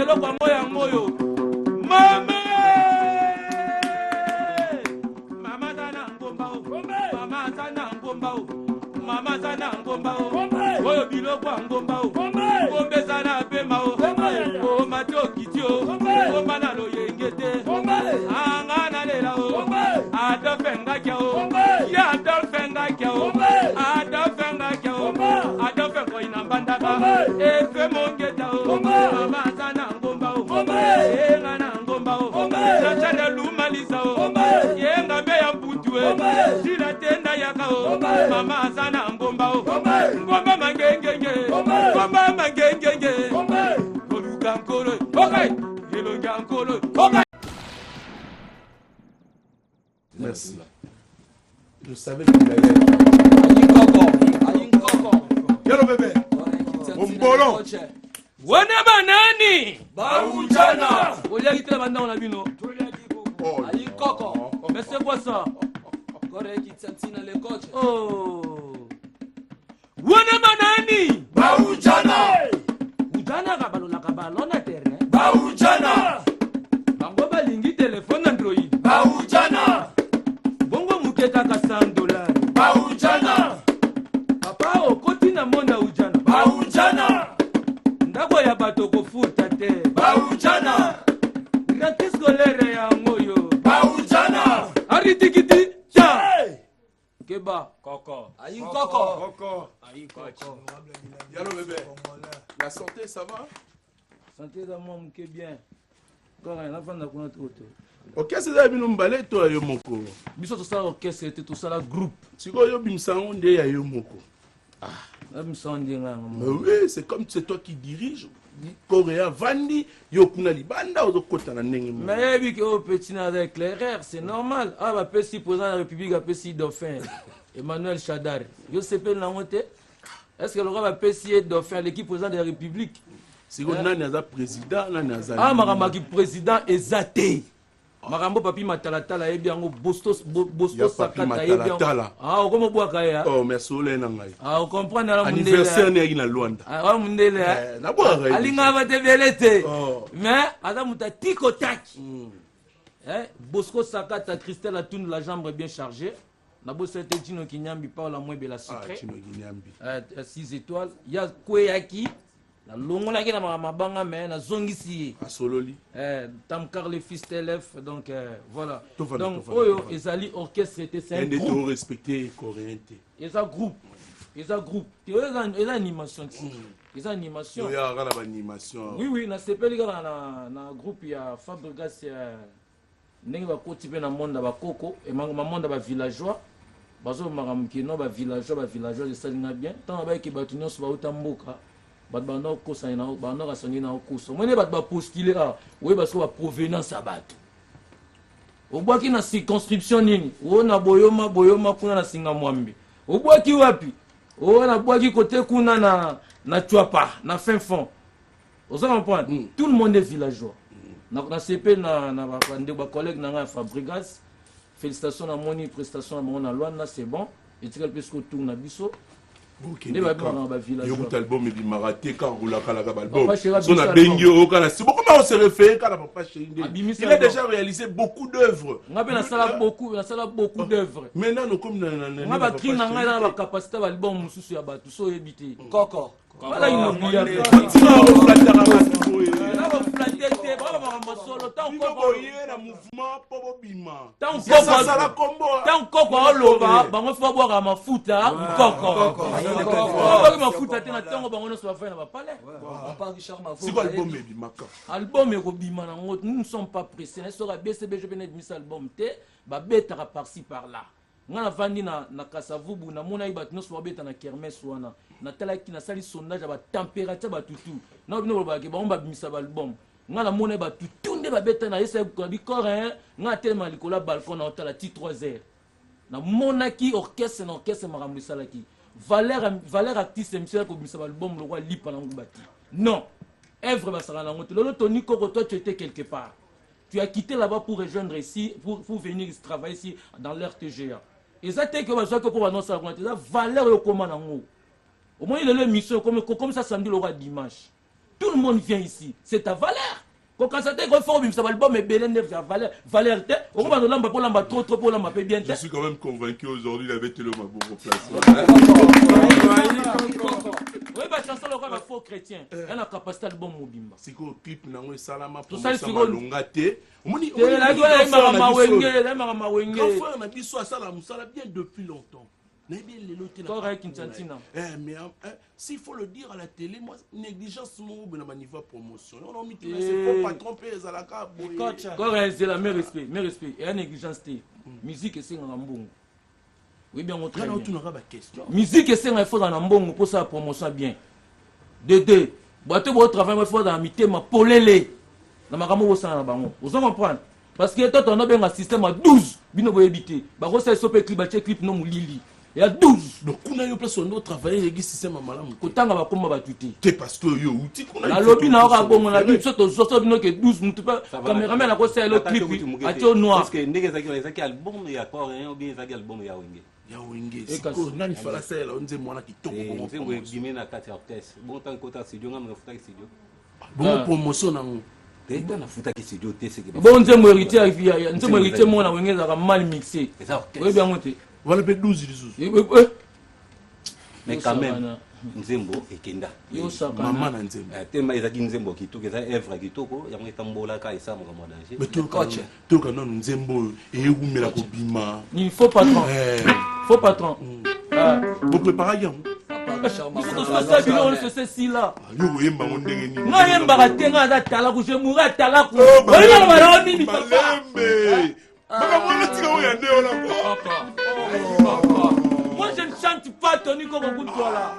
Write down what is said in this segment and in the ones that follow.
lelo kwa moya moyo mama mama sana ngomba mama sana ngomba mama sana ngomba oyo biloko ngomba ngombe sana pema o matoki tio ngomba na loyengete anga na lela o adofenga kyo ya adofenga kyo adofenga kyo adofenga ina bandaka efe mongeta o mama sana ngomba o yenga na ngomba o na chana lumalisa o yenga me ya mputu e sila tenda yaka o mama sana ngomba o ngomba mangengenge ngomba mangengenge koluka nkolo okay yelonga nkolo okay. Merci. Je savais qu'il allait. Aïe Coco. Yalo bébé. Ombolo. Wana banani? Baoujana. Olia kitela banda on a vu no. Aïe Coco. Mais c'est quoi ça? Correct, Tantina le coach. Oh. Wana banani? Baoujana. Ujana kabalo la kabalo na terrain. Baoujana. Bango balingi téléphone Android. Baoujana. Bongo mukeka ka $100. Baoujana. Papa okoti na mona ujana. Baoujana. Ndako ya bato kofuta te. Baoujana. Ngati scolaire ya ngoyo. Baoujana. Aritikiti cha. Keba Coco. Aïe Coco. Coco. Aïe Coco. Yalo bébé. La santé, ça va? santé da moi muke bien. Quand on a fanda kuna toto. Ok, c'est ça, bino mbale to ayo moko. Biso to sala orchestre te to sala groupe. Siko yo bimsango nde ayo moko. Na biso ndinga Mais oui, c'est comme c'est toi qui dirige. Coréen Vandi, yo kuna libanda ozo kota na ndenge. Mais oui que au petit na éclaireur, c'est normal. Ah ba pesi président de la République a pesi dauphin. Emmanuel Chadar. Yo sepel na ngote. Est-ce que le roi va pesi dauphin l'équipe président de la République? Siko nani aza président, nani aza. Ah makambo ki président ezate. Makambo papi matalatala yebi yango Bostos sakata yebi yango. Ah okomo bwaka ya. Oh merci ole na ngai. Ah on comprend na mundele. Anniversaire ne na Luanda. Ah mundele. Na bwaka. Alinga ba te belete. Mais ada muta tiko taki. Bosco sakata Christelle Atoun la jambe bien chargée. Na bosse te Tino Kinyambi par la moins bella secret. Tino Kinyambi. 6 étoiles. Ya Kweyaki. La longola qui na mabanga mais na zongisi asololi Tamkar le fils TLF donc voilà Tofana, donc Tofana, oyo Tofana. ezali orchestre était c'est un de groupe tout respecté coréen eza groupe eza animation eza animation ya kala ba animation oui na sepeli kala na groupe ya Fabregas ndenge bakoti pe na monde ba koko et mango monde ba villageois bazo makamukino ba villageois esalinga bien tant ba ki batu nyonso ba utamboka bat bana kosa ina bana kasoni na kosa mwene bat ba postuler oui parce que ba provenance à bat obwaki na circonscription nini o na boyoma kuna na singa mwambi obwaki wapi o na bwaki côté kuna na Tuapa na fin fond osa comprendre tout le monde est villageois na CP na ba collègue na Fabregas félicitations na moni prestation na mona Luanda c'est bon et tu quelque chose tourne na biso. Il y a un album qui m'a raté quand on l'a album. Il se réfère quand papa il a déjà réalisé beaucoup d'œuvres. On a beaucoup d'œuvres. Maintenant nous comme on a la capacité d'album sous ya batu so ebité. Coco. Voilà une obligation. Tant koko loba bango fa boka mafuta koko ba mafuta tena tango bango no so fa na ba palais papa Richard Mavo c'est quoi album ebimaka album e ko bima na ngo nous ne sommes pas pressés na so ka BCB je venais de mis album te ba beta par-ci par-là ngana vandi na Kasavubu na mona ibat no so beta na kermesse wana na talaki na sali sondage ba température ba tutu na bino ba ke ba on ba bimisa ba album ngana mona ba tutunde ba beta na esa ko bi coréen ngana tellement likola balcon na hôtel ti 3h na monaki orchestre makambo salaki valeur artiste monsieur ko bimisa ba album le roi lipa na ngubati non œuvre ba sala na ngoto lolo Tony Koko toi tu étais quelque part tu as quitté là-bas pour rejoindre ici pour venir travailler ici dans l'RTGA et ça t'es que ba zo ko pour annoncer la valeur yo koma na ngo au moins il est mission comme ça samedi le roi dimanche Tout le monde vient ici. C'est ta valeur. Quand ça t'est qu'on fait ça l'album est bel neuf à valeur on va nous l'amba pour l'amba trop pour l'amba bien. Je suis quand même convaincu aujourd'hui il avait été le mabou place. Oui bah chanson le roi faux chrétien. Elle a capacité de bon mobimba. C'est quoi clip nango salama pour ça ça longaté. Omoni la on a biso sala musala bien depuis longtemps. Correct, mais s'il faut le dire à la télé, moi, négligence, mon niveau promotion. On a mis c'est faux patron, à la carte. Correct, c'est la meilleure respect. Et la négligence, musique, c'est un bon. Oui, bien, on traite. Musique, c'est un effort dans un bon pour sa promotion bien. Deux. Boîte votre travail, il faut dans la ma polélé. Dans ma gamme, vous comprenez? Parce que toi, on a bien un système à 12. Bino boy habité. Bah, ça, c'est clip non lili. Il y a 12. Donc, on a eu place on doit travailler avec le système à malam. Autant va comme va tuer. C'est parce que yo outil qu'on a. La lobby n'a pas bon, on a dit surtout que 12 nous pas. Caméraman a conseillé le clip à tir noir. Parce que ndege zaki album ya quoi rien ou bien zaki album ya wenge. Ya wenge. C'est quoi nani fala ça là on dit moi qui toko pour moi. C'est guimé na 4 orchestre. Bon tant que studio ngam refuta studio. Bon promotion nango. Dans la futa studio c'est que bon nzembo héritier mon na wenge za mal mixé. Oui bien monté. Voilà peut 12 mais quand même nzembo ekenda maman na nzembo tellement ezaki nzembo kitoko eza œuvre kitoko yango etambola ka esa mo danger mais tout quand non nzembo et umela ko bima il faut patron vous préparez bien ceci là yo yemba ndenge nini nga yemba tenga za tala ku je mura tala ku moi je ne chante pas Tony comme vous toi là.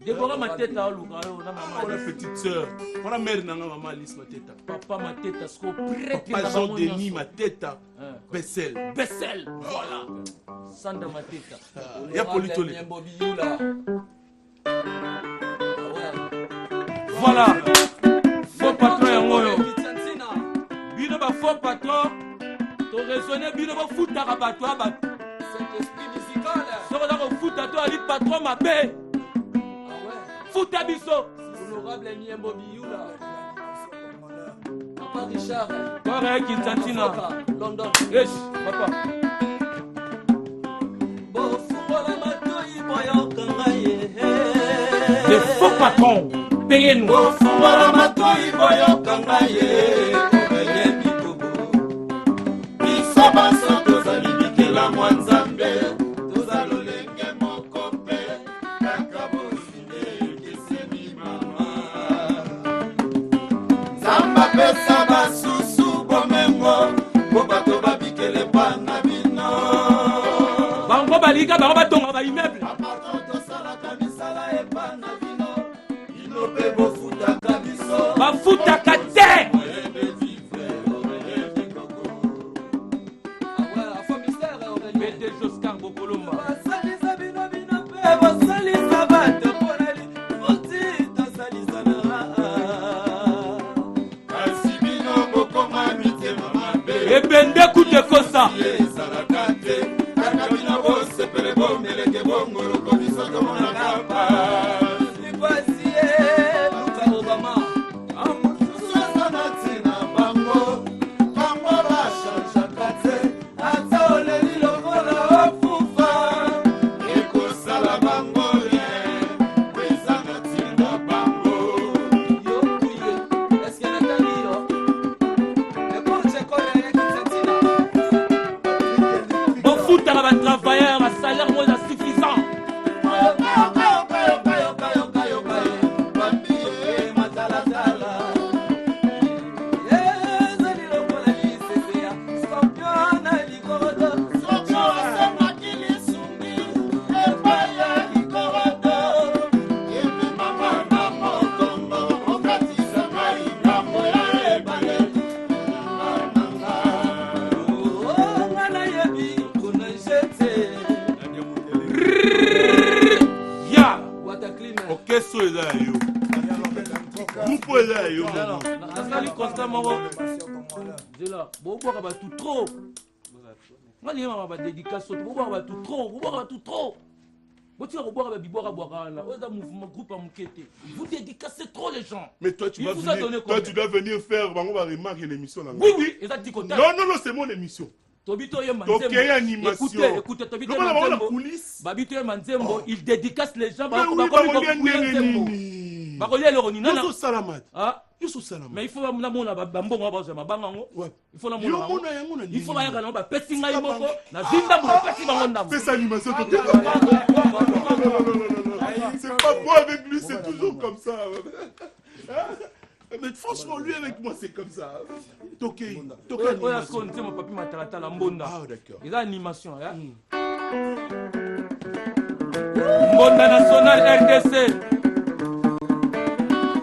Déborah ma tête à Louga, on a petite sœur, on a mère nanga maman Alice ma tête. Papa ma tête à ce qu'on prête. Papa Jean Denis ma tête. Bessel, voilà. Sanda ma tête. Ya politole. Voilà. Faux patron yangoyo. Bino ba faux patron. To raisonner bino ba futa ka bato aba. Cet esprit musical. Soko da ko futa to ali patron mabe. Futa biso. Honorable Niembo Bioula. Papa Richard. Correct Kintantina. London. Yes, papa. Bo fumola matoi boyo kangaye. Les faux patrons. Payez-nous. Bo fumola matoi boyo kangaye. Biso tozali bikela mwa nzambe tozalolenge moko mpe kaka bosinde ekeseni mama nzambe apesa basusu bomengo po bato babikele bana bino bango balika bango batonga baimmeuble apato tosalaka misala ebana bino bino mpe bofutaka biso bafutaka te. Ebende kute kosa travailleurs à salaire moins insuffisant. Vous dédicacez trop les gens. Mais toi, tu dois venir faire une émission. Oui. Non, c'est mon émission. Écoutez, il dédicace les gens. Mais il faut la mona bambongo ba zema bangango. Il faut la mona. Il faut la yaka ba pesinga imoko na zinda mo pesi bango ndambo. Fais ça animation to. C'est pas moi avec lui, c'est toujours comme ça. Mais franchement lui avec moi c'est comme ça. Toké. Oya ko nte mo papi matalata la mbonda. Ah d'accord. Il a animation ya. Mbonda national RDC.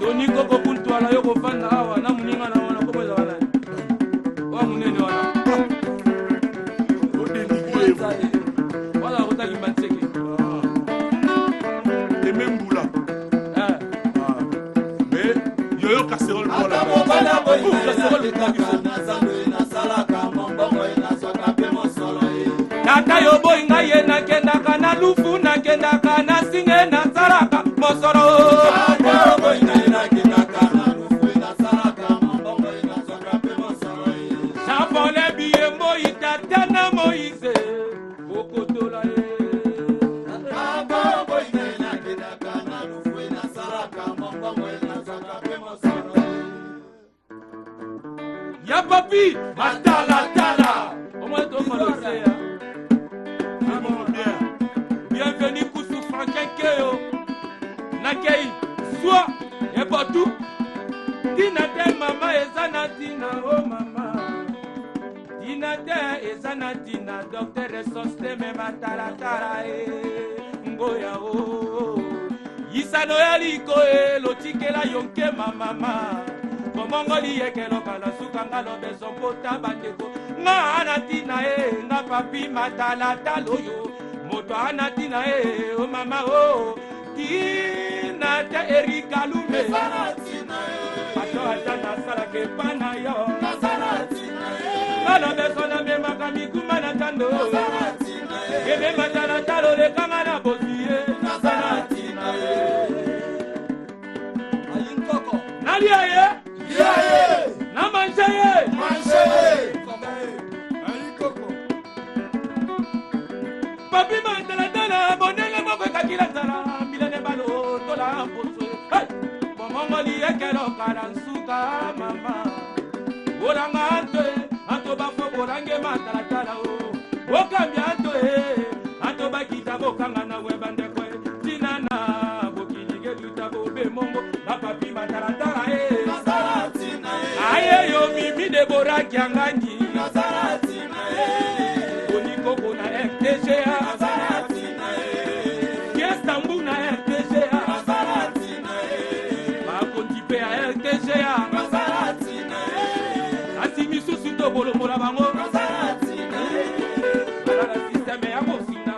Tony Koko Kuntwala yoko fanda hawa na muninga na wana komeza wana. Wa munene wana. Wala kutaki mbatseke. Et même Boula. Mais yoyo casserole pour la. Nata yo boy ngaye na kenda kana lufu na kenda kana singe na saraka mosoro. Ya papi, matala. Au moins toi malosé. Bienvenue Koussou Franquin Keo. Nakei, soit et partout. Tina te mama ezana tina oh mama. Tina te ezana tina docteur resosteme matala ngoya oh. Isano yaliko lotikela yonke mama. Komongoli ekelo kala sukanga lo beso pota bateko. Nga anatina nga papi matala taloyo. Moto anatina oh mama oh. Tina te Erika Lume. Ato atana sala ke pana yo. Malo beso na me makami kumana tando. Ebe matala talo le kamana bosie. Nalia ye. Na manjaye. Papi mantala dala bonela moko kakila tala milene balo tola mposo. Hey! Bomongoli ekelo karansuka mama. Oranga anto bafo borange mantala tala o. Okambi anto bakita bokanga na webande kwe. Tinana bokinige lutabo be mongo papi mantala tala aye yo mimi de boraki angangi Oniko na FTGA Kiestambu na FTGA Makontipe a FTGA Asimi susu to bolo mola bango Alala systeme ya mosina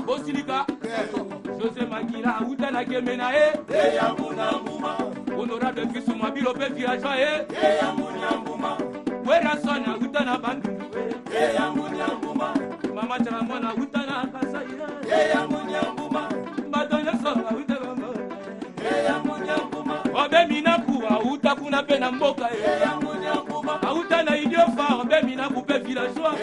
Bosilika José Makila Outana Kemena Honorable Fisou Mabilo Pe Villageois Wera Sona Outana Bandu Mama Charamona Outana Kasaya Madonna Sona Outana Obe Minaku Outakuna Pena Mboka Outana Idiofa Obe Minaku Pe Villageois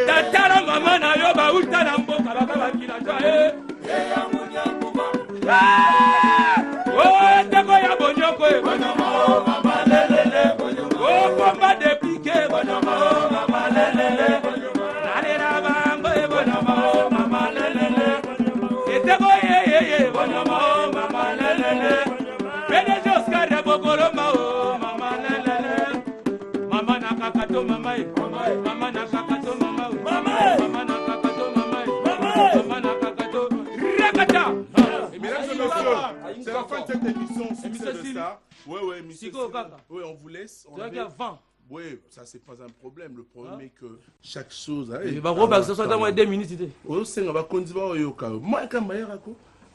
Tatara mama na yo ba utana mboka baba villageois Oh teko ya bonyoko bonoma mama lelele bonoma Oh bomba de pique bonoma mama lelele Nalera bango bonoma mama lelele Eteko ye bonoma mama lelele Benejo Oscar Bokoro mama lelele Mama nakakato mama Mama nakakato mama Mama nakakato mama Mama nakakato Rakata. Mesdames et messieurs, c'est la fin de cette émission. C'est de ça. Ouais, émission. Oui, on vous laisse. On avait Oui, ça c'est pas un problème. Le problème est que chaque chose. Il va rebattre ça soit dans 2 minutes. Oh, c'est un va conduire au yoka. Moi, quand je vais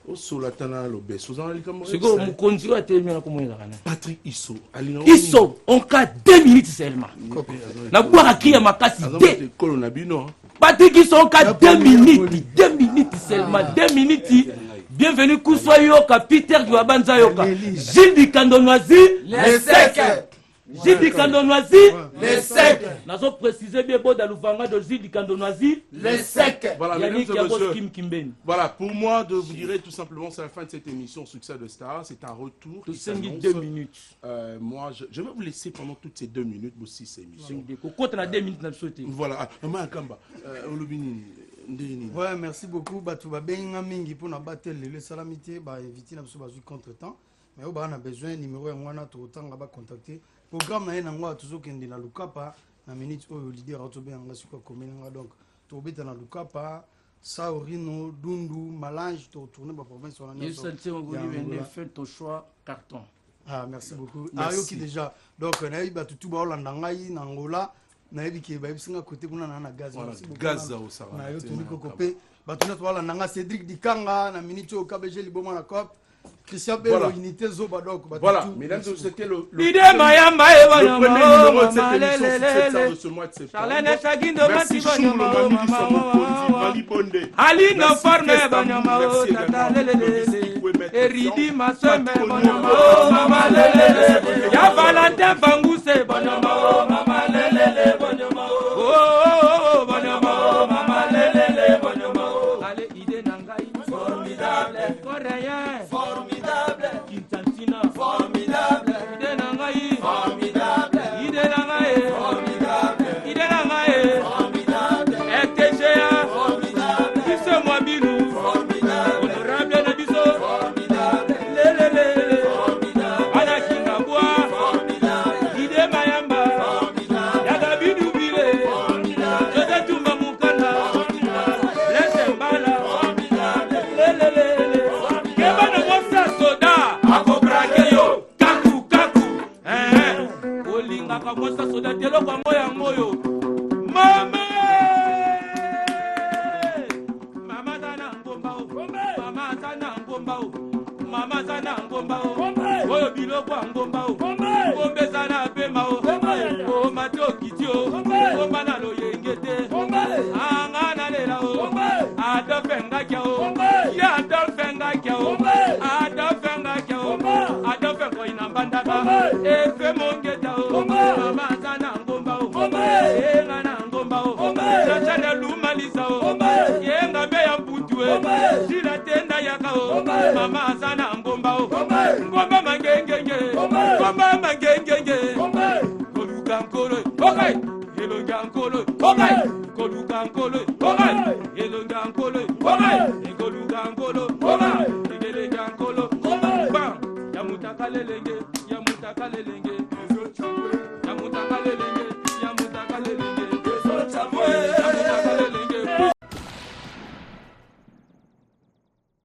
au solatana le bes. C'est quoi mon conduit à terminer comment il a gagné. Patrick Isso. Isso, on a 2 minutes seulement. Na boire qui a ma casse. Patrick Isso, on a 2 minutes. 2 minutes seulement. 2 minutes. Bienvenue Kouswa Yoka, Peter Duabanza Yoka, Gilles Dikandonoisi, les secs. Gilles Dikandonoisi, les secs. Nous avons précisé bien beau dans l'ouvanga de Gilles Dikandonoisi, les secs. Voilà, mesdames et messieurs. Voilà, pour moi, je vous dirais tout simplement, c'est la fin de cette émission Succès de Star. C'est un retour. Tout 2 minutes. Moi, je vais vous laisser pendant toutes ces 2 minutes aussi ces émissions. Quand on a 2 minutes, nous souhaitons. Voilà, Kamba, Olubini. Ouais, merci beaucoup. Batouba benga mingi pour na battre le salamité ba éviter na biso contre-temps. Mais on a besoin numéro ngwana to tanga ba contacter. Programme na yena ngwa toujours kende na Lukapa na minute o leader auto benga siko komena donc to beta na Lukapa Saorino Dundu Malange to tourner ba province on a. Je sentais on voulait faire ton choix carton. Ah merci beaucoup. Ayo qui déjà donc na iba tout ba Hollanda ngai na Angola. Na yebiki ba bisinga côté kuna na gaz gaz au ça na yo tuni kokopé batuna twala nanga Cédric Dikanga na minute au KBG liboma na COP Christian Bello unité zoba donc voilà mesdames c'était le idée mayamba e bana numéro de cette émission de ce mois de septembre. Charlene Chagindo mati banyama Mali Bonde Ali no forme banyama tata lelele eridi maseme banyama mama lelele ya Valentin Banguse banyama mama lelele banyama oh banyama mama lelele banyama ale idée nangai formidable coréen formidable Quintantina formidable idée nangai formidable idée nangai formidable idée nangai formidable FTGA formidable biso mobilu formidable honorable na biso formidable lelele formidable ana kinabwa formidable idée mayamba formidable yaga bidubile formidable jose tumba mukanda formidable lese mbala formidable lelele keba na mosa soda akobrake yo kaku kaku olinga ka mosa soda telo kwa moya moyo mama mama sana ngomba mama sana ngomba mama sana ngomba oyo biloko ngomba ngombe sana pema o matoki tio ngomba na loyengete anga na lela o adofenga kyao ya adofenga kyao adofenga kyao adofenga ina bandaka efe mongeta o mama sana ngomba yenga na ngomba chachana lumalisa o yenga meya mputue sila tenda yaka o mama sana ngomba ngomba mangengenge ngomba mangengenge koluka nkolo okay elonga nkolo okay koluka nkolo okay elonga nkolo okay